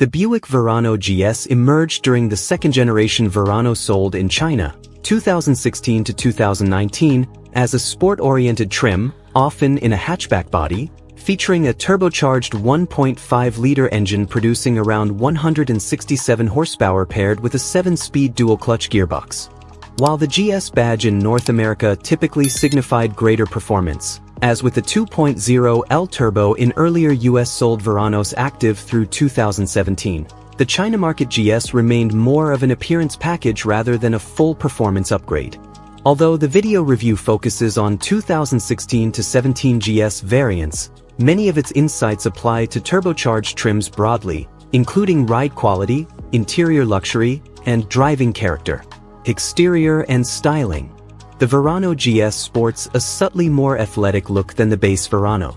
The Buick Verano GS emerged during the second-generation Verano sold in China, 2016 to 2019, as a sport-oriented trim, often in a hatchback body, featuring a turbocharged 1.5-liter engine producing around 167 horsepower paired with a 7-speed dual-clutch gearbox. While the GS badge in North America typically signified greater performance, as with the 2.0 L turbo in earlier US-sold Veranos active through 2017, the China market GS remained more of an appearance package rather than a full performance upgrade. Although the video review focuses on 2016 to 17 GS variants, many of its insights apply to turbocharged trims broadly, including ride quality, interior luxury, and driving character, exterior and styling. The Verano GS sports a subtly more athletic look than the base Verano.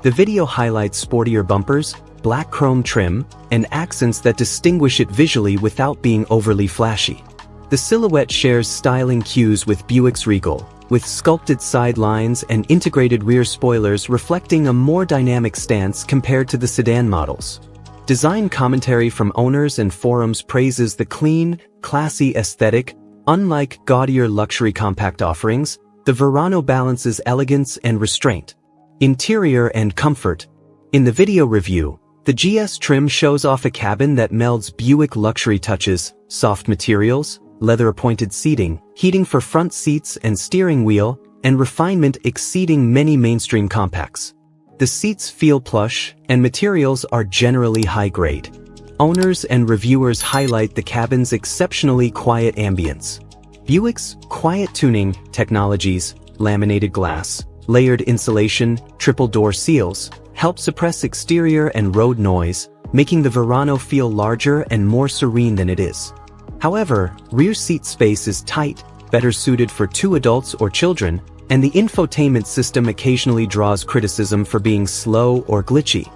The video highlights sportier bumpers, black chrome trim, and accents that distinguish it visually without being overly flashy. The silhouette shares styling cues with Buick's Regal, with sculpted side lines and integrated rear spoilers reflecting a more dynamic stance compared to the sedan models. Design commentary from owners and forums praises the clean, classy aesthetic. Unlike gaudier luxury compact offerings, the Verano balances elegance and restraint, interior and comfort. In the video review, the GS trim shows off a cabin that melds Buick luxury touches, soft materials, leather-appointed seating, heating for front seats and steering wheel, and refinement exceeding many mainstream compacts. The seats feel plush, and materials are generally high-grade. Owners and reviewers highlight the cabin's exceptionally quiet ambience. Buick's quiet tuning technologies, laminated glass, layered insulation, triple-door seals, help suppress exterior and road noise, making the Verano feel larger and more serene than it is. However, rear seat space is tight, better suited for 2 adults or children, and the infotainment system occasionally draws criticism for being slow or glitchy.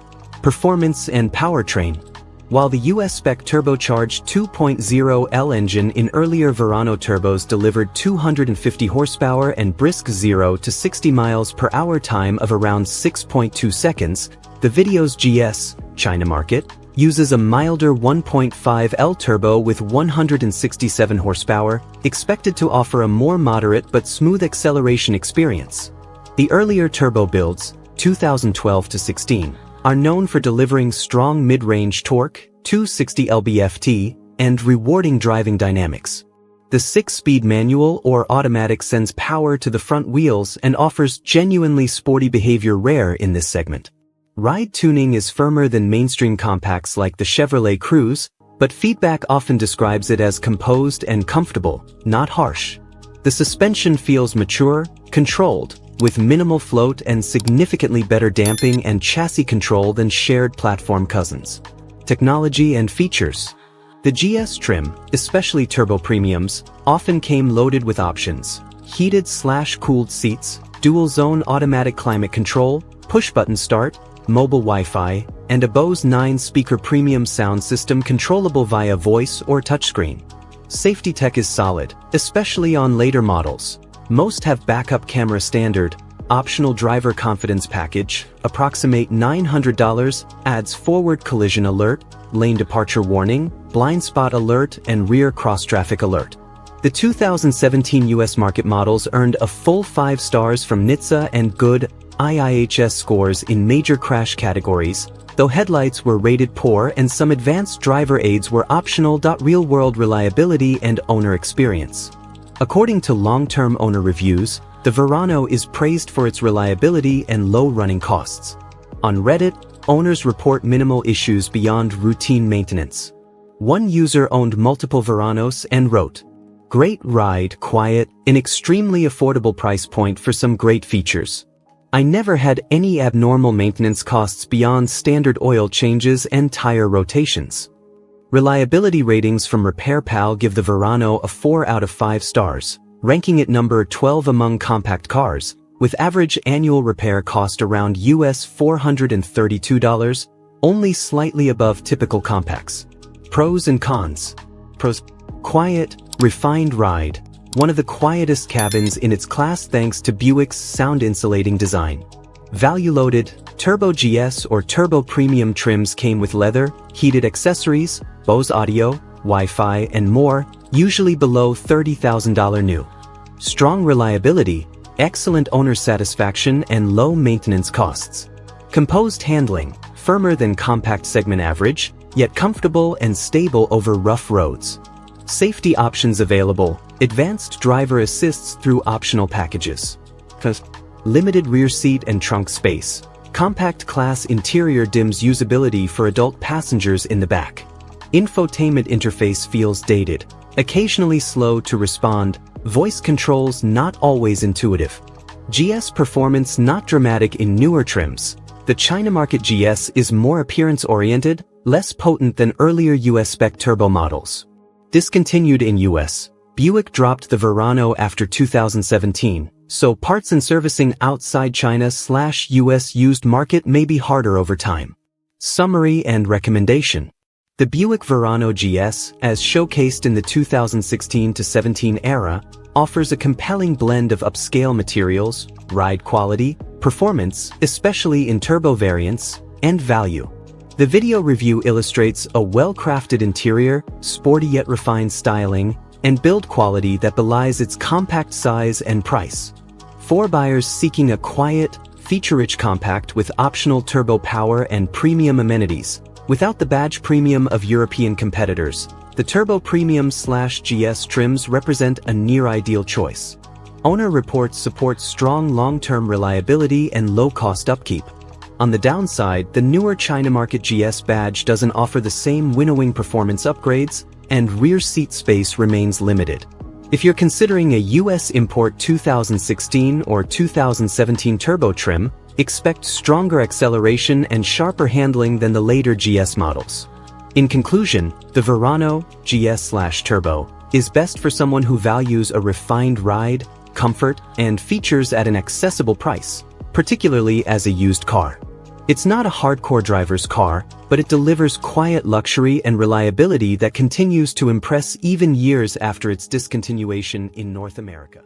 Performance and powertrain. While the US-spec turbocharged 2.0 L engine in earlier Verano turbos delivered 250 horsepower and brisk 0 to 60 miles per hour time of around 6.2 seconds, the video's GS, China market, uses a milder 1.5 L turbo with 167 horsepower, expected to offer a more moderate but smooth acceleration experience. The earlier turbo builds, 2012 to 16, are known for delivering strong mid-range torque, 260 lb-ft, and rewarding driving dynamics. The 6-speed manual or automatic sends power to the front wheels and offers genuinely sporty behavior rare in this segment. Ride tuning is firmer than mainstream compacts like the Chevrolet Cruze, but feedback often describes it as composed and comfortable, not harsh. The suspension feels mature, controlled, with minimal float and significantly better damping and chassis control than shared platform cousins. Technology and features. The GS trim, especially turbo premiums, often came loaded with options: heated/cooled seats, dual-zone automatic climate control, push-button start, mobile Wi-Fi, and a Bose 9-speaker premium sound system controllable via voice or touchscreen. Safety tech is solid, especially on later models. Most have backup camera standard. Optional driver confidence package, approximate $900, adds forward collision alert, lane departure warning, blind spot alert, and rear cross-traffic alert. The 2017 US market models earned a full 5 stars from NHTSA and good IIHS scores in major crash categories, though headlights were rated poor and some advanced driver aids were optional. Real-world reliability and owner experience. According to long-term owner reviews, the Verano is praised for its reliability and low running costs. On Reddit, owners report minimal issues beyond routine maintenance. One user owned multiple Veranos and wrote, "Great ride, quiet, an extremely affordable price point for some great features. I never had any abnormal maintenance costs beyond standard oil changes and tire rotations." Reliability ratings from RepairPal give the Verano a 4 out of 5 stars, ranking it number 12 among compact cars, with average annual repair cost around US $432, only slightly above typical compacts. Pros and cons. Pros: quiet, refined ride, one of the quietest cabins in its class thanks to Buick's sound insulating design. Value loaded, Turbo GS or Turbo Premium trims came with leather, heated accessories, Bose audio, Wi-Fi, and more, usually below $30,000 new. Strong reliability, excellent owner satisfaction, and low maintenance costs. Composed handling, firmer than compact segment average, yet comfortable and stable over rough roads. Safety options available, advanced driver assists through optional packages. Limited rear seat and trunk space. Compact class interior dims usability for adult passengers in the back. Infotainment interface feels dated, occasionally slow to respond, voice controls not always intuitive. GS performance not dramatic in newer trims. The China market GS is more appearance-oriented, less potent than earlier US spec turbo models. Discontinued in US, Buick dropped the Verano after 2017, so parts and servicing outside China/US used market may be harder over time. Summary and recommendation. The Buick Verano GS, as showcased in the 2016-17 era, offers a compelling blend of upscale materials, ride quality, performance, especially in turbo variants, and value. The video review illustrates a well-crafted interior, sporty yet refined styling, and build quality that belies its compact size and price. For buyers seeking a quiet, feature-rich compact with optional turbo power and premium amenities, without the badge premium of European competitors, the Turbo Premium/GS trims represent a near-ideal choice. Owner reports support strong long-term reliability and low-cost upkeep. On the downside, the newer China market GS badge doesn't offer the same winnowing performance upgrades, and rear seat space remains limited. If you're considering a US import 2016 or 2017 turbo trim, expect stronger acceleration and sharper handling than the later GS models. In conclusion, the Verano GS/Turbo is best for someone who values a refined ride, comfort, and features at an accessible price, particularly as a used car. It's not a hardcore driver's car, but it delivers quiet luxury and reliability that continues to impress even years after its discontinuation in North America.